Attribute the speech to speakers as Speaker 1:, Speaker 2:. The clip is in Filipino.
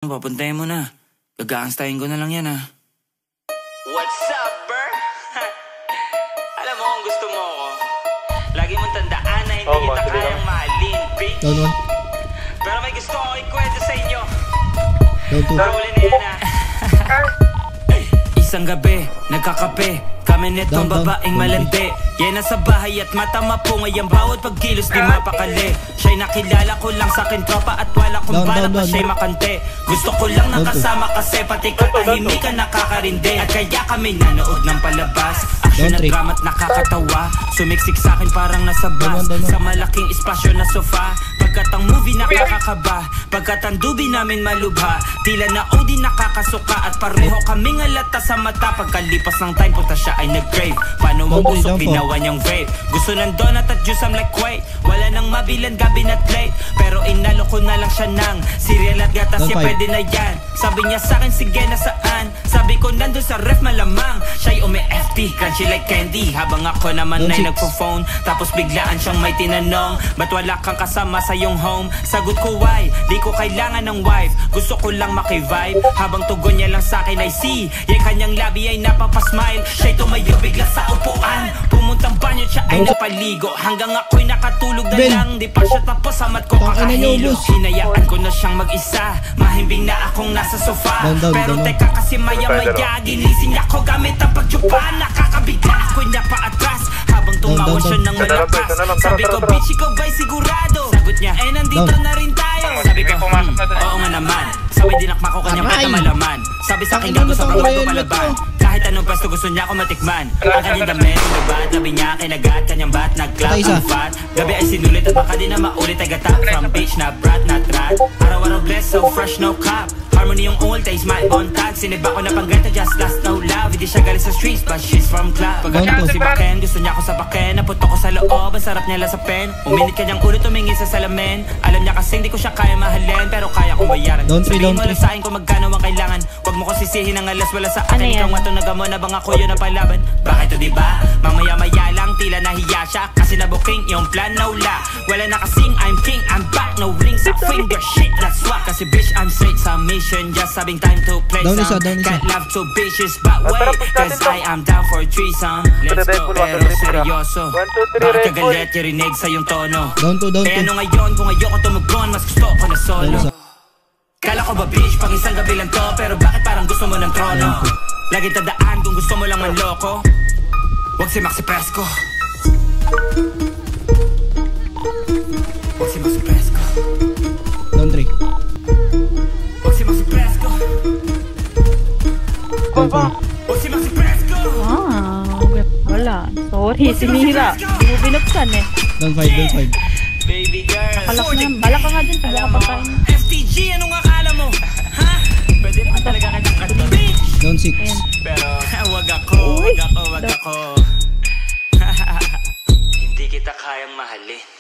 Speaker 1: Papuntayin mo na. Gagaangstahin ko na lang yan
Speaker 2: What's up, bro? Alam mo kung gusto mo ako, lagi mong tandaan na hindi kita kayang mahalin, bitch. Pero may gusto ko ikwento sa inyo. Uli na yan
Speaker 1: Isang gabi, nagkakape kami netong babaeng malandi. Yan nasa bahay at mata mapungay ang bawat pagkilos di mapakali. Siya'y nakilala ko lang sa akin tropa at wala kong balak pa siya'y makante. Gusto ko lang nakasama kasi pati katahimikan nakakarindi. At kaya kami nanood ng palabas, action at drama at nakakatawa. Sumiksik sa akin parang nasa bus sa malaking espasyo na sofa. Pagkat ang movie nakakakaba, pagkat ang dubi namin malubha. Tila na OD nakakasuka at pareho kaming alata sa mata. Pagkalipas ng time puta siya ay nag-crave. Paano mo usok ginawa niyang vape. Gusto ng donut at juice I'm like wait. Wala nang mabilan gabi na late. Pero inalo ko na lang siya ng cereal at gatas siya pwede na yan. Sabi niya sa akin sige na saan. Sabi ko nandun sa ref malamang. Siya'y umi-FT crunchy like candy. Habang ako naman ay nagpo-phone. Tapos biglaan siyang may tinanong, ba't wala kang kasama sa iyong home? Sagot ko why, di ko kailangan ng wife. Gusto ko lang maki-vibe. Habang tugon niya lang sa akin ay see. Yung kanyang labi ay napapasmile. Siya'y tumayo bigla sa upuan. Pumuntang banyo siya ay napaligo. Hanggang ako'y nakatulog na lang. Di pa siya tapos amat ko kakahilo. Hinayaan ko na siyang mag-isa. Mahimbing na akong nasa sofa. Pero teka kasi maya-maya ginising ako gamit ang pagtsupa. Nakakabigla ako'y napaatras. Habang tumawa siya ng malakas. Sabi ko bitch ikaw ba'y sigurado? Sagot niya eh nandito na rin tayo. Sabi ko oo nga naman. Sabi dinakma ko kanyang pata malaman. Sabi sa akin gago sobrang bago palaban. Kahit anong pwesto gusto niya ako matikman. Ang kanyang damit, lubat, labi niya kinagat. Kanyang bat, nag-clap, ang fat. Gabi ay sinulit at baka di na maulit. Ay gata from beach na brat, not rat. Araw-araw blessed, so fresh, no cop. Harmony yung old taste, my own tag. Siniba ko na panggata, just last no love. Hindi siya galing sa streets, but she's from club. Pagkatapos si Baken, gusto niya ako sa Baken. Naputo ko sa loob, ang sarap niya lang sa pen. Uminit kanyang ulo, tumingin sa salamin. Alam niya kasing di ko siya kaya mahalin, pero kaya kong bayaran. Sabihin mo lang sa akin kung magkano ang kailangan. Huwag mo ko sisihin ang alas, wala sa akin. Ikaw nga itong nagamo na bang ako yun ang palaban. Bakit to diba? Mamaya-maya lang, tila nahiya siya. Kasi nabuking yung plan na ula. Wala na kasing I'm king, I'm back. No ring sa finger, shit, that's swap. Kasi bitch, I'm straight sa mission. Just having time to play some. Can't love two bitches, but wait. Cause I am down for a threesome. Let's go, pero seryoso. Bakit ka galit, yarinig sa yung tono? Eh ano ngayon, kung ayoko tumugon, mas gusto ko na solo. Kala ko ba bitch, pang isang gabi lang to. Pero bakit parang gusto mo ng trono? Laging tandaan kung gusto mo lang manloko. Huwag si Maxi Fresco. Huwag si Maxi Fresco.
Speaker 3: Don't trick.
Speaker 1: Huwag si Maxi Fresco. Huwag si Maxi Fresco.
Speaker 4: Wala. Sorry, sinira. Hindi mo binuksan eh.
Speaker 3: Don't fight.
Speaker 1: Baby girl.
Speaker 4: Balak ka nga dyan. Balak ka pagkain.
Speaker 1: FTG, anong akala mo? Ha? Pwede naman talaga kanyang kanto. Bitch!
Speaker 3: Don't sick.
Speaker 1: Pero wag ako. Hindi kita kayang mahalin.